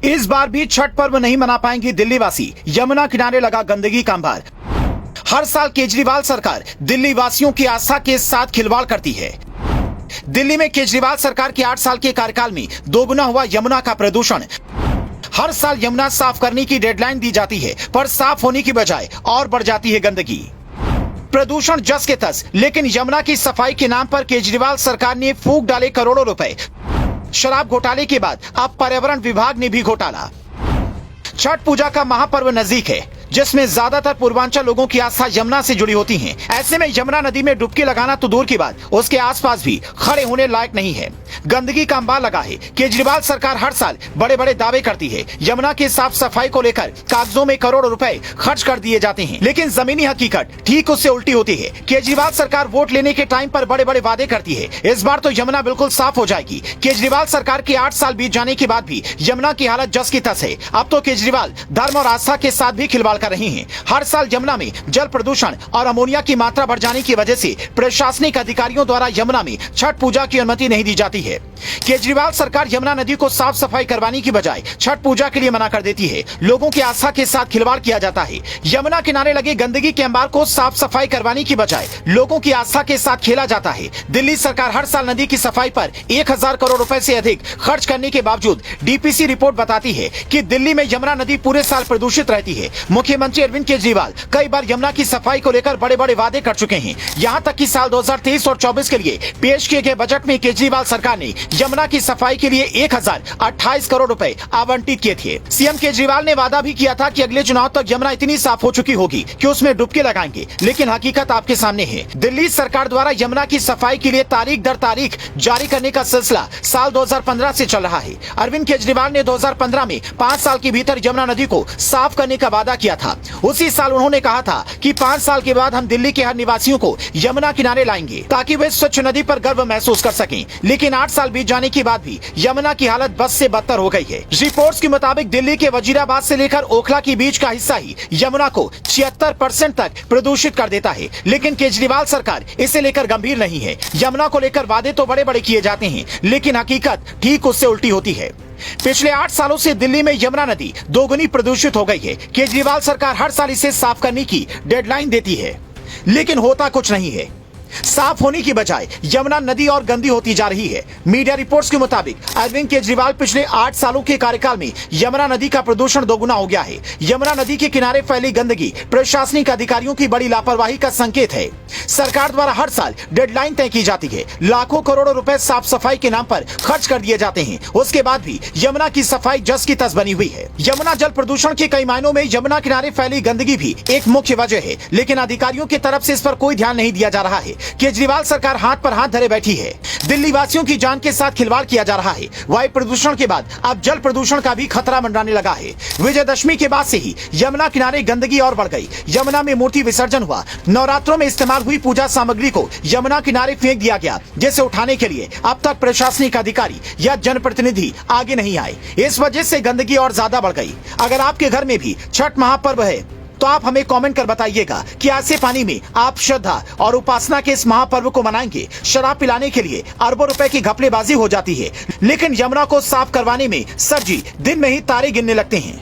इस बार भी छठ पर्व नहीं मना पाएंगे दिल्ली वासी। यमुना किनारे लगा गंदगी का अंबार। हर साल केजरीवाल सरकार दिल्ली वासियों की आस्था के साथ खिलवाड़ करती है। दिल्ली में केजरीवाल सरकार के 8 साल के कार्यकाल में दोगुना हुआ यमुना का प्रदूषण। हर साल यमुना साफ करने की डेडलाइन दी जाती है, पर साफ होने की बजाय और बढ़ जाती है गंदगी। प्रदूषण जस के तस, लेकिन यमुना की सफाई के नाम पर केजरीवाल सरकार ने फूंक डाले करोड़ों रुपए। शराब घोटाले के बाद अब पर्यावरण विभाग ने भी घोटाला। छठ पूजा का महापर्व नजदीक है, जिसमें ज्यादातर पूर्वांचल लोगों की आस्था यमुना से जुड़ी होती है। ऐसे में यमुना नदी में डुबकी लगाना तो दूर की बात, उसके आसपास भी खड़े होने लायक नहीं है। गंदगी का अंबार लगा है। केजरीवाल सरकार हर साल बड़े बड़े दावे करती है। यमुना की साफ सफाई को लेकर कागजों में करोड़ों रुपए खर्च कर दिए जाते हैं, लेकिन जमीनी हकीकत ठीक उससे उल्टी होती है। केजरीवाल सरकार वोट लेने के टाइम पर बड़े बड़े वादे करती है। इस बार तो यमुना बिल्कुल साफ हो जाएगी। केजरीवाल सरकार के 8 साल बीत जाने के बाद भी यमुना की हालत जस की तस है। अब तो केजरीवाल धर्म और आस्था के साथ भी खिलवाड़ कर रही हैं। हर साल यमुना में जल प्रदूषण और अमोनिया की मात्रा बढ़ जाने की वजह से प्रशासनिक अधिकारियों द्वारा यमुना में छठ पूजा की अनुमति नहीं दी जाती है। केजरीवाल सरकार यमुना नदी को साफ सफाई करवाने की बजाय छठ पूजा के लिए मना कर देती है। लोगों की आस्था के साथ खिलवाड़ किया जाता है। यमुना किनारे लगे गंदगी के अंबार को साफ सफाई करवाने की बजाय लोगों की आस्था के साथ खेला जाता है। दिल्ली सरकार हर साल नदी की सफाई पर 1000 करोड़ रुपए से अधिक खर्च करने के बावजूद डीपीसी रिपोर्ट बताती है कि दिल्ली में यमुना नदी पूरे साल प्रदूषित रहती है। मुख्यमंत्री अरविंद केजरीवाल कई बार यमुना की सफाई को लेकर बड़े बड़े वादे कर चुके हैं। यहाँ तक कि साल 2023 और 24 के लिए पेश किए गए बजट में केजरीवाल सरकार ने यमुना की सफाई के लिए 1028 करोड़ रुपए आवंटित किए थे। सीएम केजरीवाल ने वादा भी किया था कि अगले चुनाव तक यमुना इतनी साफ हो चुकी होगी कि उसमें डुबकी लगाएंगे, लेकिन हकीकत आपके सामने है। दिल्ली सरकार द्वारा यमुना की सफाई के लिए तारीख दर तारीख जारी करने का सिलसिला साल 2015 से चल रहा है। अरविंद केजरीवाल ने 2015 में 5 साल के भीतर यमुना नदी को साफ करने का वादा किया था। उसी साल उन्होंने कहा था कि 5 साल के बाद हम दिल्ली के हर निवासियों को यमुना किनारे लाएंगे ताकि वे स्वच्छ नदी पर गर्व महसूस कर सकें। लेकिन 8 साल बीत जाने के बाद भी यमुना की हालत बस से बदतर हो गई है। रिपोर्ट्स के मुताबिक दिल्ली के वजीराबाद से लेकर ओखला के बीच का हिस्सा ही यमुना को 76% तक प्रदूषित कर देता है, लेकिन केजरीवाल सरकार इसे लेकर गंभीर नहीं है। यमुना को लेकर वादे तो बड़े बड़े किए जाते हैं, लेकिन हकीकत ठीक उससे उल्टी होती है। पिछले 8 सालों से दिल्ली में यमुना नदी दोगुनी प्रदूषित हो गई है। केजरीवाल सरकार हर साल इसे साफ करने की डेडलाइन देती है, लेकिन होता कुछ नहीं है। साफ होने की बजाय यमुना नदी और गंदी होती जा रही है। मीडिया रिपोर्ट्स के मुताबिक अरविंद केजरीवाल पिछले 8 सालों के कार्यकाल में यमुना नदी का प्रदूषण दोगुना हो गया है। यमुना नदी के किनारे फैली गंदगी प्रशासनिक अधिकारियों की बड़ी लापरवाही का संकेत है। सरकार द्वारा हर साल डेडलाइन तय की जाती है, लाखों करोड़ों रुपए साफ सफाई के नाम पर खर्च कर दिए जाते हैं। उसके बाद भी यमुना की सफाई जस की तस बनी हुई है। यमुना जल प्रदूषण के कई मायनों में यमुना किनारे फैली गंदगी भी एक मुख्य वजह है, लेकिन अधिकारियों की तरफ से इस पर कोई ध्यान नहीं दिया जा रहा है। केजरीवाल सरकार हाथ पर हाथ धरे बैठी है। दिल्ली वासियों की जान के साथ खिलवाड़ किया जा रहा है। वायु प्रदूषण के बाद अब जल प्रदूषण का भी खतरा मंडराने लगा है। विजयदशमी के बाद से ही यमुना किनारे गंदगी और बढ़ गई। यमुना में मूर्ति विसर्जन हुआ। नवरात्रों में इस्तेमाल हुई पूजा सामग्री को यमुना किनारे फेंक दिया गया, जिसे उठाने के लिए अब तक प्रशासनिक अधिकारी या जनप्रतिनिधि आगे नहीं आए। इस वजह से गंदगी और ज्यादा बढ़ गई। अगर आपके घर में भी छठ महापर्व है तो आप हमें कमेंट कर बताइएगा कि ऐसे पानी में आप श्रद्धा और उपासना के इस महापर्व को मनाएंगे। शराब पिलाने के लिए अरबों रुपए की घपलेबाजी हो जाती है, लेकिन यमुना को साफ करवाने में सर जी दिन में ही तारे गिनने लगते हैं।